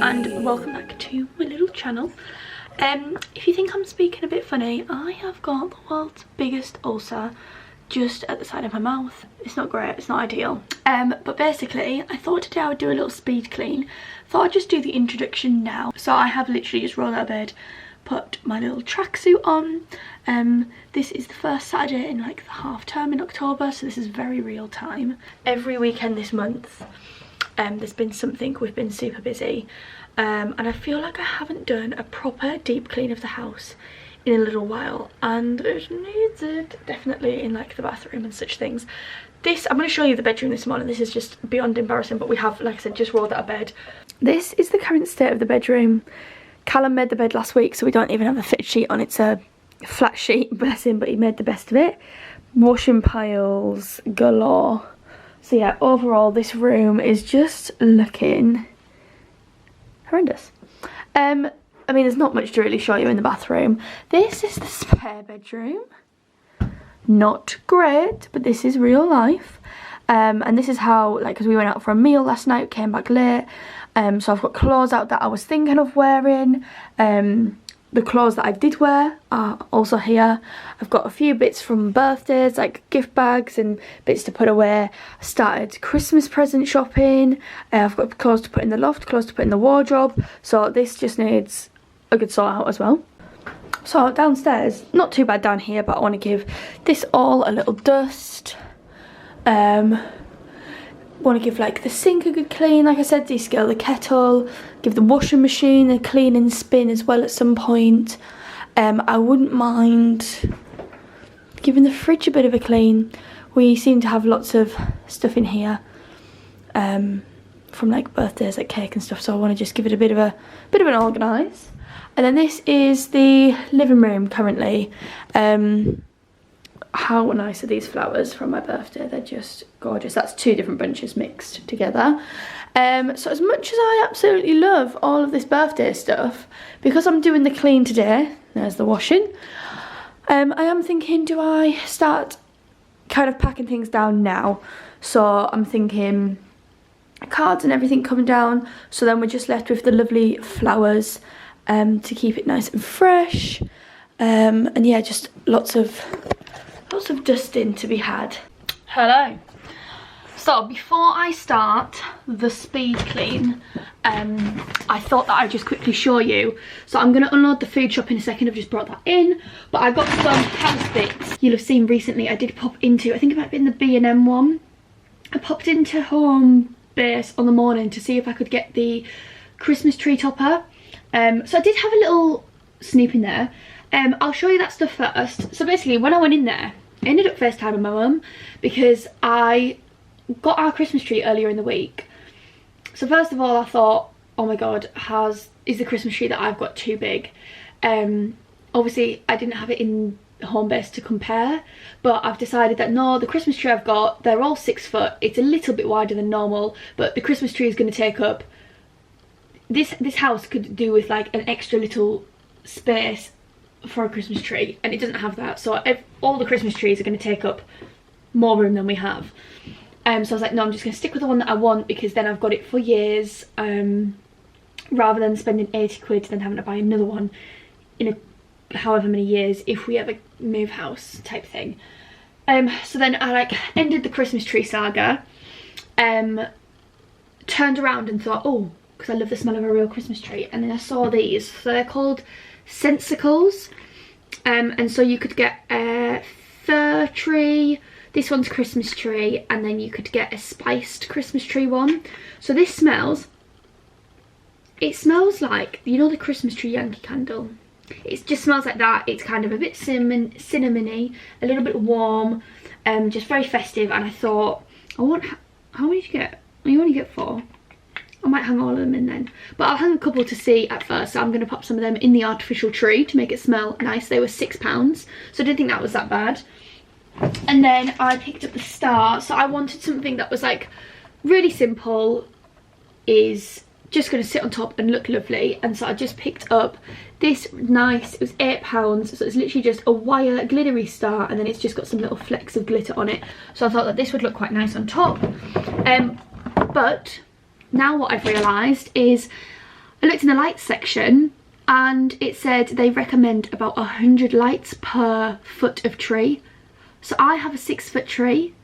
and welcome back to my little channel. If you think I'm speaking a bit funny, I have got the world's biggest ulcer just at the side of my mouth. It's not great, it's not ideal. But basically I thought today I would do a little speed clean. Thought I'd just do the introduction now. So I have literally just rolled out of bed, put my little tracksuit on. This is the first Saturday in like the half term in October, so this is very real time. Every weekend this month there's been something. We've been super busy, and I feel like I haven't done a proper deep clean of the house in a little while, and it needs it, definitely in like the bathroom and such things. I'm going to show you the bedroom this morning. This is just beyond embarrassing, but we have, like I said, just rolled out of bed. This is the current state of the bedroom. Callum made the bed last week, so we don't even have a fitted sheet on. It's a flat sheet, bless him, but he made the best of it. Washing piles galore. So yeah, overall this room is just looking horrendous. I mean, there's not much to really show you in the bathroom. This is the spare bedroom. Not great, but this is real life. And this is how, like, because we went out for a meal last night, came back late. So I've got clothes out that I was thinking of wearing. The clothes that I did wear are also here. I've got a few bits from birthdays, like gift bags and bits to put away. I started Christmas present shopping. I've got clothes to put in the loft, clothes to put in the wardrobe. So this just needs a good sort out as well. So downstairs, not too bad down here, but I want to give this all a little dust. Want to give like the sink a good clean, like I said, descale the kettle, give the washing machine a clean and spin as well at some point. I wouldn't mind giving the fridge a bit of a clean. We seem to have lots of stuff in here from like birthdays, like cake and stuff, so I want to just give it a bit of an organise. And then this is the living room currently. How nice are these flowers from my birthday? They're just gorgeous. That's two different bunches mixed together. So as much as I absolutely love all of this birthday stuff, because I'm doing the clean today, there's the washing, I am thinking, do I start kind of packing things down now? So I'm thinking cards and everything coming down, so then we're just left with the lovely flowers to keep it nice and fresh. And yeah, just lots of dusting to be had. Hello. So before I start the speed clean, I thought that I'd just quickly show you. So I'm going to unload the food shop in a second. I've just brought that in, but I got some house bits. You'll have seen recently I did pop into, I think it might be in the B&M one. I popped into Home Base on the morning to see if I could get the Christmas tree topper. So I did have a little snoop in there. I'll show you that stuff first. So basically when I went in there, I ended up FaceTiming my mum because I got our Christmas tree earlier in the week. So first of all I thought, oh my god, is the Christmas tree that I've got too big? Obviously I didn't have it in Home Base to compare, but I've decided that no, the Christmas tree I've got, they're all 6 foot. It's a little bit wider than normal, but the Christmas tree is going to take up, this house could do with like an extra little space for a Christmas tree, and it doesn't have that. So all the Christmas trees are going to take up more room than we have. So I was like, no, I'm just going to stick with the one that I want, because then I've got it for years, rather than spending 80 quid then having to buy another one in however many years if we ever move house type thing. So then I like ended the Christmas tree saga, turned around and thought, oh, because I love the smell of a real Christmas tree, and then I saw these. So they're called Sensicles, and so you could get a fir tree, this one's Christmas tree, and then you could get a spiced Christmas tree one. So this smells like, you know, the Christmas tree Yankee candle. It just smells like that. It's kind of a bit cinnamony, a little bit warm, just very festive. And I thought, how many did you get? You only get 4. I might hang all of them in then, but I'll hang a couple to see at first. So I'm going to pop some of them in the artificial tree to make it smell nice. They were £6, so I didn't think that was that bad. And then I picked up the star. So I wanted something that was like really simple, is just going to sit on top and look lovely. And so I just picked up this nice, it was £8, so it's literally just a wire glittery star, and then it's just got some little flecks of glitter on it. So I thought that this would look quite nice on top. But now what I've realised is I looked in the lights section and it said they recommend about 100 lights per foot of tree. So I have a 6-foot tree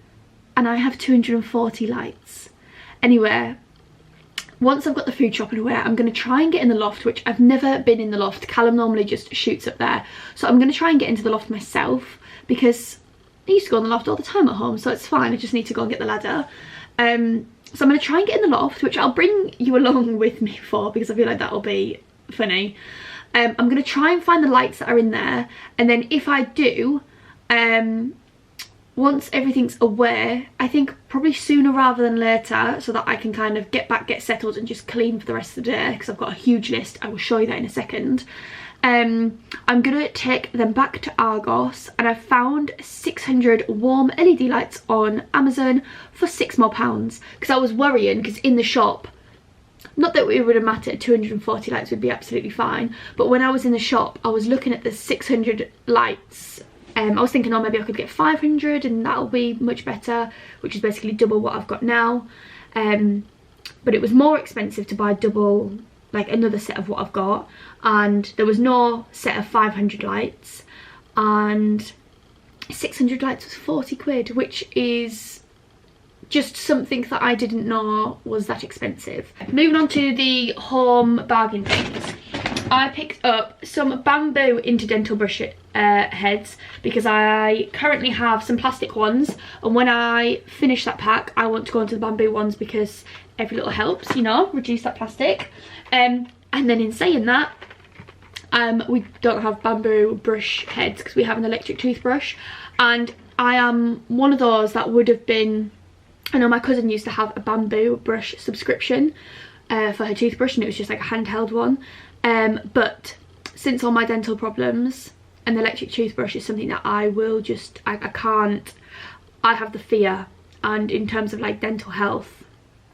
and I have 240 lights. Anyway, once I've got the food shop and away, I'm going to try and get in the loft, which I've never been in the loft. Callum normally just shoots up there. So I'm going to try and get into the loft myself because I used to go in the loft all the time at home, so it's fine. I just need to go and get the ladder. So I'm going to try and get in the loft, which I'll bring you along with me for because I feel like that'll be funny. I'm going to try and find the lights that are in there, and then if I do, once everything's away, I think probably sooner rather than later, so that I can kind of get settled and just clean for the rest of the day, because I've got a huge list. I will show you that in a second. I'm gonna take them back to Argos, and I found 600 warm LED lights on Amazon for £6 more, because I was worrying, because in the shop, not that it would have mattered, 240 lights would be absolutely fine, but when I was in the shop I was looking at the 600 lights. I was thinking, oh, maybe I could get 500 and that'll be much better, which is basically double what I've got now. But it was more expensive to buy double, like another set of what I've got, and there was no set of 500 lights, and 600 lights was 40 quid, which is just something that I didn't know was that expensive. Moving on to the home bargain things. I picked up some bamboo interdental brush heads because I currently have some plastic ones, and when I finish that pack I want to go into the bamboo ones because every little helps, you know, reduce that plastic. And then in saying that, we don't have bamboo brush heads because we have an electric toothbrush, and I am one of those that would have been, I know my cousin used to have a bamboo brush subscription for her toothbrush, and it was just like a handheld one. But since all my dental problems, an electric toothbrush is something that I will just, I can't, I have the fear, and in terms of like dental health,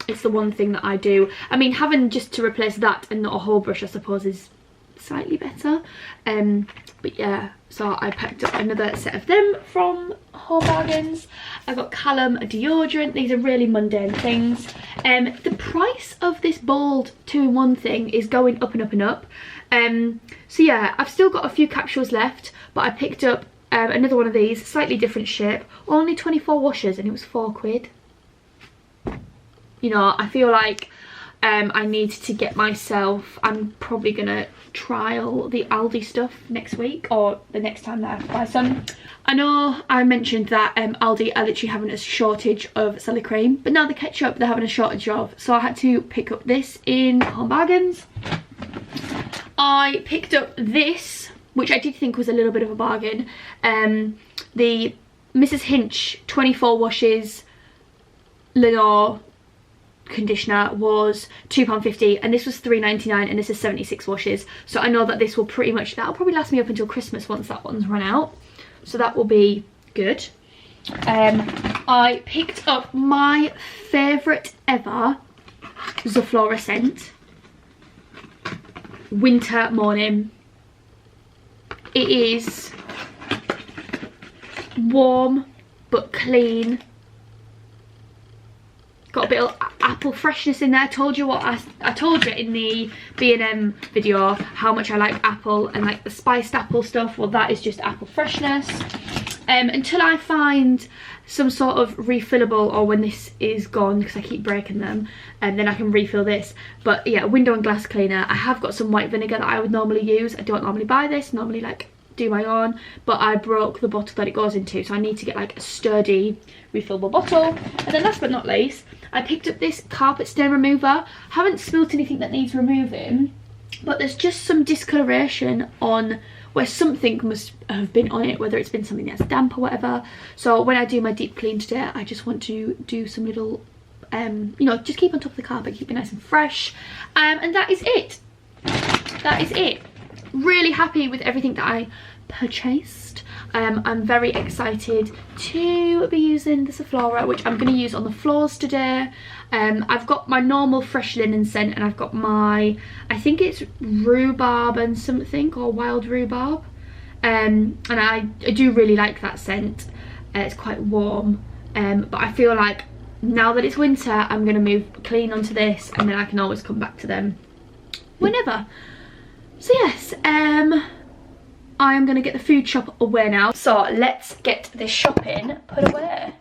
it's the one thing that I do. I mean, having just to replace that and not a whole brush I suppose is slightly better. But yeah, so I picked up another set of them from Home Bargains. I got Callum a deodorant. These are really mundane things. The price of this Bold 2-in-1 thing is going up and up and up. So yeah, I've still got a few capsules left, but I picked up another one of these, slightly different shape, only 24 washes, and it was 4 quid. You know, I feel like I need to get myself, I'm probably gonna trial the Aldi stuff next week, or the next time that I buy some. I know I mentioned that Aldi are literally having a shortage of Sally cream, but now the ketchup they're having a shortage of, so I had to pick up this in Home Bargains. I picked up this, which I did think was a little bit of a bargain, the Mrs Hinch 24 washes Lenore conditioner was £2.50, and this was £3.99, and this is 76 washes, so I know that this will pretty much, that'll probably last me up until Christmas once that one's run out, so that will be good. I picked up my favourite ever Zoflora scent, Winter Morning. It is warm but clean, got a bit of apple freshness in there. I told you what I told you in the B&M video how much I like apple and like the spiced apple stuff. Well, that is just apple freshness. Until I find some sort of refillable, or when this is gone because I keep breaking them, and then I can refill this. But yeah, window and glass cleaner. I have got some white vinegar that I would normally use. I don't normally buy this, normally like do my own, but I broke the bottle that it goes into, so I need to get like a sturdy refillable bottle. And then last but not least, I picked up this carpet stain remover. Haven't spilt anything that needs removing, but there's just some discoloration on where something must have been on it, whether it's been something that's damp or whatever. So when I do my deep clean today, I just want to do some little you know, just keep on top of the carpet, keep it nice and fresh. And that is it. That is it. Really happy with everything that I purchased. I'm very excited to be using the Zoflora, which I'm going to use on the floors today. I've got my normal fresh linen scent, and I've got my, I think it's rhubarb and something, or wild rhubarb, and I do really like that scent. It's quite warm, but I feel like now that it's winter I'm going to move clean onto this, and then I can always come back to them whenever. So yes, I am going to get the food shop away now. So let's get this shopping put away.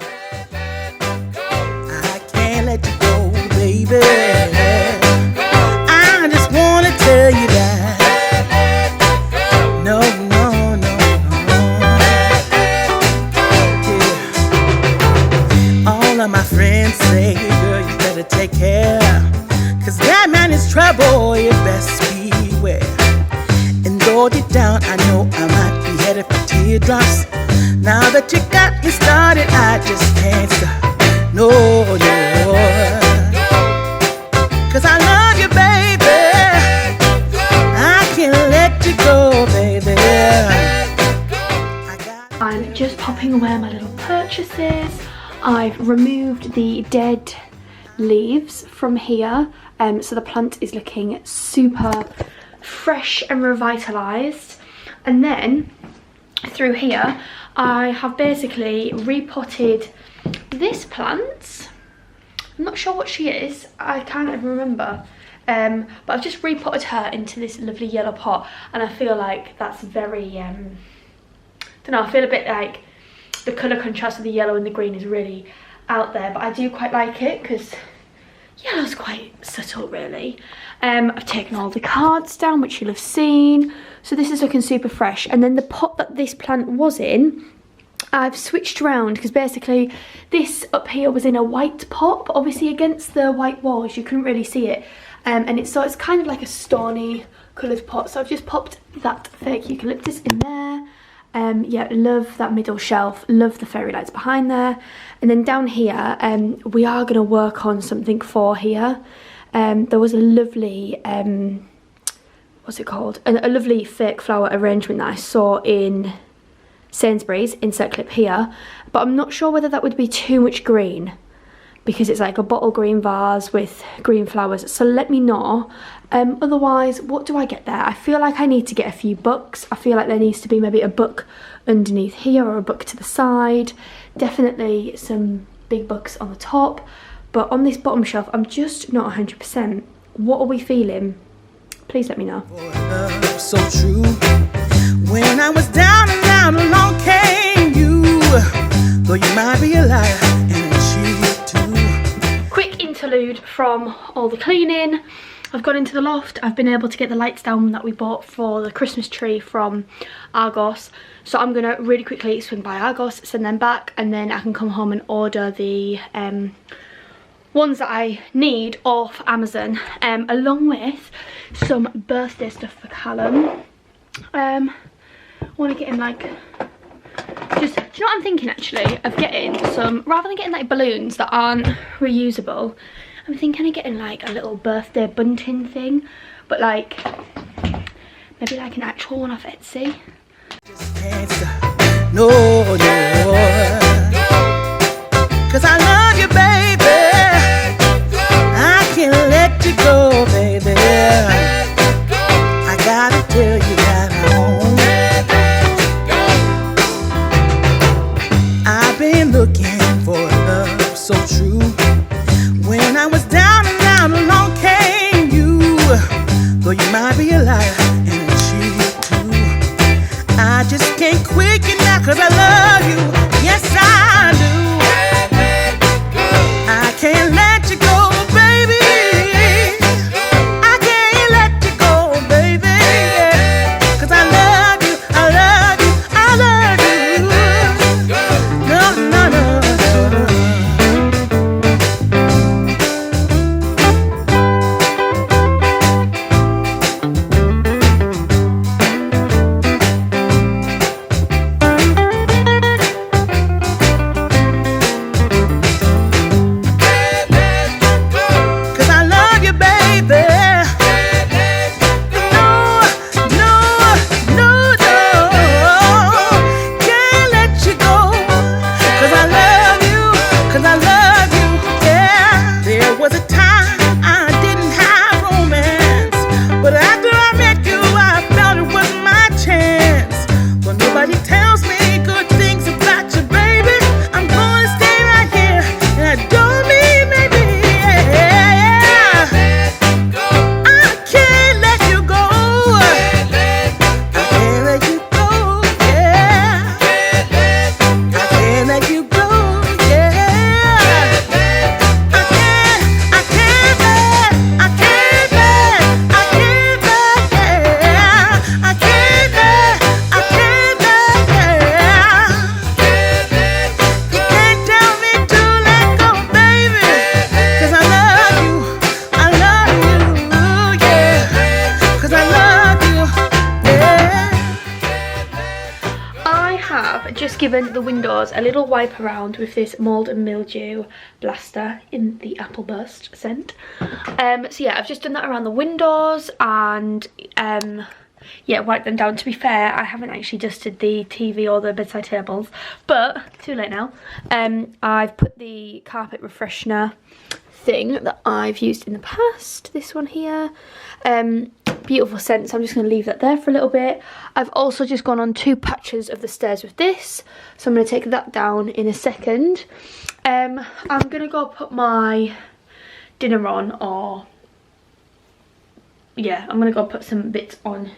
I can't let you go, baby. I just want to tell you that. No, no, no, no. Yeah. All of my friends say, girl, you better take care. 'Cause that man is trouble, you best beware. And though deep down, I know I might be headed for teardrops. Now that you got me started, I just can't stop. No, no. 'Cause I love you, baby. I can't let you go, baby. I'm just popping away my little purchases. I've removed the dead leaves from here. So the plant is looking super fresh and revitalised. And then through here I have basically repotted this plant. I'm not sure what she is, I can't even remember. But I've just repotted her into this lovely yellow pot, and I feel like that's very, don't know, I feel a bit like the colour contrast of the yellow and the green is really out there, but I do quite like it because yellow's quite subtle really. I've taken all the cards down, which you'll have seen. So this is looking super fresh. And then the pot that this plant was in, I've switched around because basically this up here was in a white pot, but obviously against the white walls you couldn't really see it. And it's kind of like a stony coloured pot. So I've just popped that fake eucalyptus in there. Yeah, love that middle shelf, love the fairy lights behind there. And then down here, we are going to work on something for here. There was a lovely, what's it called? A lovely fake flower arrangement that I saw in Sainsbury's, insert clip here. But I'm not sure whether that would be too much green, because it's like a bottle green vase with green flowers. So let me know. Otherwise, what do I get there? I feel like I need to get a few books. I feel like there needs to be maybe a book underneath here or a book to the side. Definitely some big books on the top. But on this bottom shelf, I'm just not 100%. What are we feeling? Please let me know. So true. When I was down and out, along came you. Though you might be a liar and cheat too. Quick interlude from all the cleaning. I've gone into the loft. I've been able to get the lights down that we bought for the Christmas tree from Argos. So I'm gonna really quickly swing by Argos, send them back, and then I can come home and order the ones that I need off Amazon, along with some birthday stuff for Callum. I want to get him like, just, do you know what I'm thinking actually? Of getting some, rather than getting like balloons that aren't reusable, I'm thinking of getting like a little birthday bunting thing, but like, maybe like an actual one off Etsy. No, no. 'Cause I love you, baby. I can't let you go, baby. I gotta tell you that I've been looking for love so true. When I was down and out, along came you. Though you might be a liar and cheat too. I just can't quit you now 'cause I love you. given the windows a little wipe around with this mould and mildew blaster in the Apple Burst scent. So yeah, I've just done that around the windows and yeah, wipe them down. To be fair, I haven't actually dusted the TV or the bedside tables, but too late now. I've put the carpet refreshener thing that I've used in the past, this one here, beautiful scent, so I'm just going to leave that there for a little bit. I've also just gone on 2 patches of the stairs with this, so I'm going to take that down in a second. I'm going to go put my dinner on, or yeah, I'm going to go put some bits on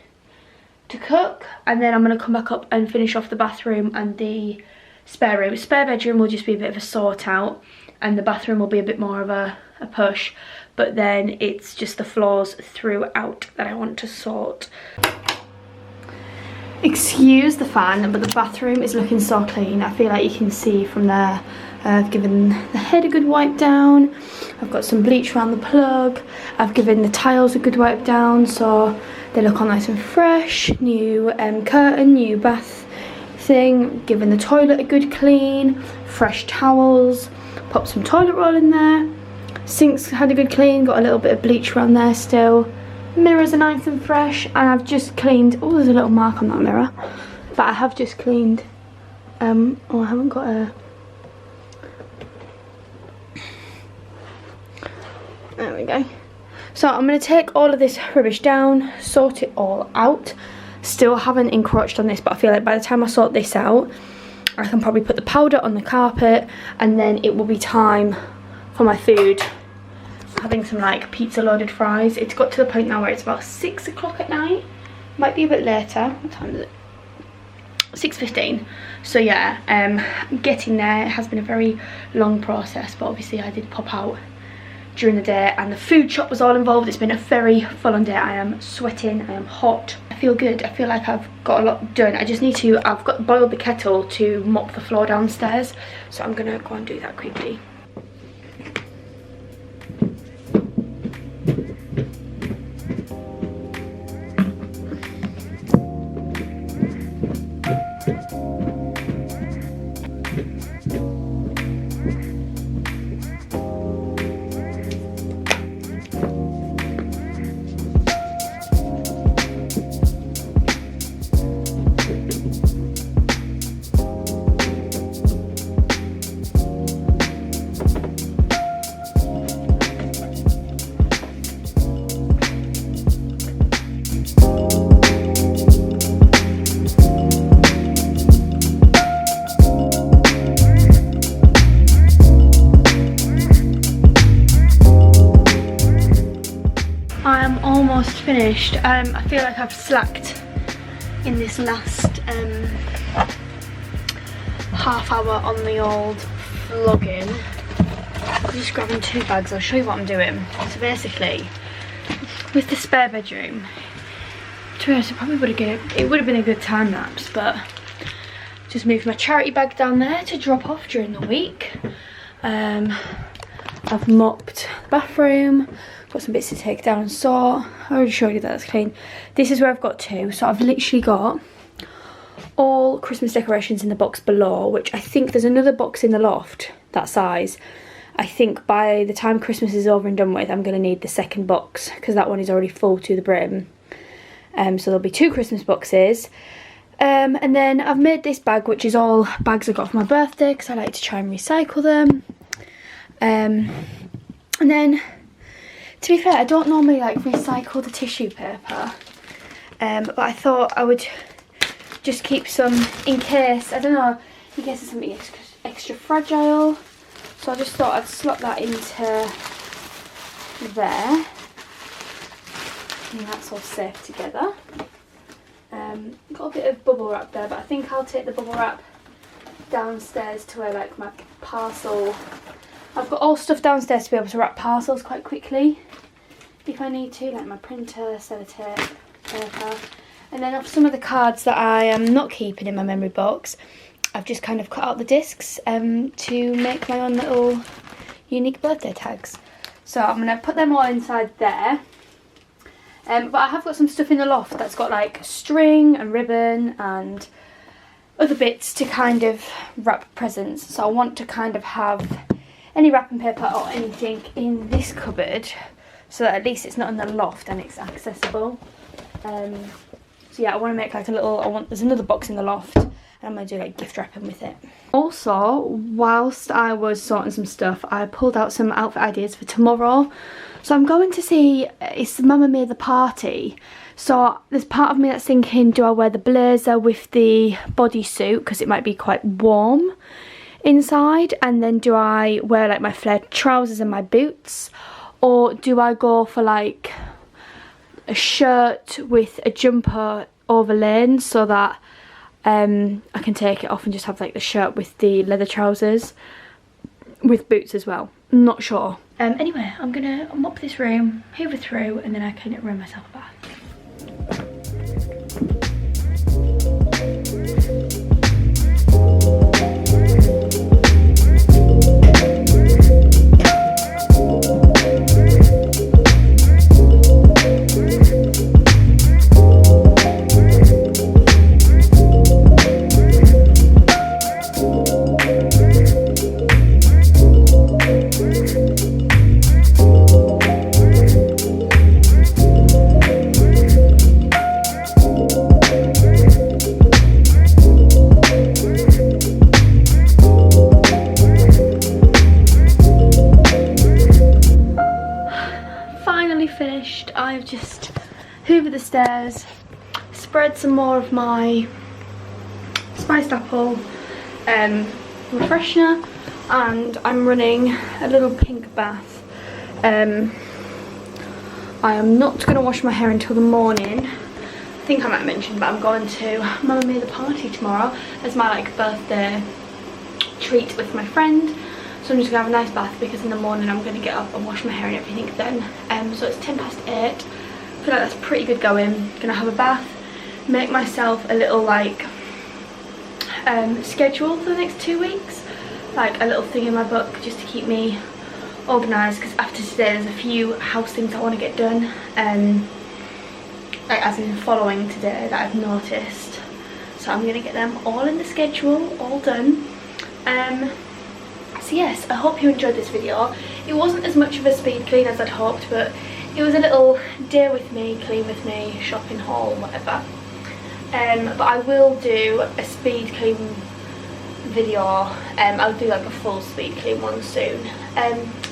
to cook, and then I'm going to come back up and finish off the bathroom and the spare room. Spare bedroom will just be a bit of a sort out, and the bathroom will be a bit more of a push, but then it's just the floors throughout that I want to sort. Excuse the fan, but the bathroom is looking so clean. I feel like you can see from there. I've given the head a good wipe down. I've got some bleach around the plug. I've given the tiles a good wipe down so they look all nice and fresh. New curtain, new bath thing. Given the toilet a good clean. Fresh towels. Popped some toilet roll in there. Sinks had a good clean. Got a little bit of bleach around there still. Mirrors are nice and fresh. And I've just cleaned. Oh, there's a little mark on that mirror. But I have just cleaned. Oh, I haven't got a... There we go. So I'm going to take all of this rubbish down, sort it all out. Still haven't encroached on this, but I feel like by the time I sort this out, I can probably put the powder on the carpet, and then it will be time for my food. Having some like pizza loaded fries. It's got to the point now where it's about 6 o'clock at night. Might be a bit later. What time is it? 6:15. So yeah, getting there. It has been a very long process, but obviously I did pop out during the day, and the food shop was all involved. It's been a very full-on day. I am sweating, I am hot. I feel good. I feel like I've got a lot done. I just need to, I've got boiled the kettle to mop the floor downstairs, so I'm gonna go and do that quickly. Finished. I feel like I've slacked in this last half hour on the old vlogging. I'm just grabbing 2 bags. I'll show you what I'm doing. So basically, with the spare bedroom, to be honest, it would have been a good time lapse, but just moved my charity bag down there to drop off during the week. I've mopped the bathroom. Got some bits to take down and sort. I already showed you that it's clean. This is where I've got to. So I've literally got all Christmas decorations in the box below, which I think there's another box in the loft that size. I think by the time Christmas is over and done with, I'm going to need the second box because that one is already full to the brim. So there'll be 2 Christmas boxes. And then I've made this bag, which is all bags I got for my birthday because I like to try and recycle them. And then, to be fair, I don't normally like recycle the tissue paper, but I thought I would just keep some in case, I don't know, in case there's something extra fragile. So I just thought I'd slot that into there. And that's all safe together. Got a bit of bubble wrap there, but I think I'll take the bubble wrap downstairs to where like my parcel. I've got all stuff downstairs to be able to wrap parcels quite quickly if I need to, like my printer, sellotape, paper. And then of some of the cards that I am not keeping in my memory box, I've just kind of cut out the discs to make my own little unique birthday tags. So I'm going to put them all inside there. But I have got some stuff in the loft that's got like string and ribbon and other bits to kind of wrap presents. So I want to kind of have any wrapping paper or anything in this cupboard, so that at least it's not in the loft and it's accessible. So yeah, I want to make like a little, there's another box in the loft, and I'm going to do like gift wrapping with it. Also, whilst I was sorting some stuff, I pulled out some outfit ideas for tomorrow. So I'm going to see, it's Mamma Mia the party. So there's part of me that's thinking, do I wear the blazer with the bodysuit, because it might be quite warm inside, and then do I wear like my flared trousers and my boots, or do I go for like a shirt with a jumper overlain so that I can take it off and just have like the shirt with the leather trousers with boots as well. Not sure. Anyway, I'm gonna mop this room, hoover through, and then I can run myself a bath. Finished. I've just hoovered the stairs, spread some more of my spiced apple refreshener, and I'm running a little pink bath. I am not going to wash my hair until the morning. I think I might mention, but I'm going to Mamma Mia the party tomorrow as my like birthday treat with my friend. So I'm just going to have a nice bath, because in the morning I'm going to get up and wash my hair and everything then. So it's 8:10. I feel like that's pretty good going. Going to have a bath, make myself a little like schedule for the next 2 weeks. Like a little thing in my book just to keep me organised, because after today there's a few house things I want to get done. Like as in following today that I've noticed. So I'm going to get them all in the schedule, all done. So yes, I hope you enjoyed this video. It wasn't as much of a speed clean as I'd hoped, but it was a little day with me, clean with me, shopping haul, whatever. But I will do a speed clean video. I'll do like a full speed clean one soon.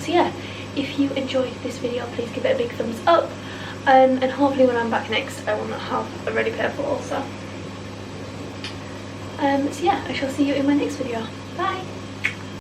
So yeah, if you enjoyed this video, please give it a big thumbs up. And hopefully when I'm back next, I will not have a ready pair for also. So yeah, I shall see you in my next video. Bye!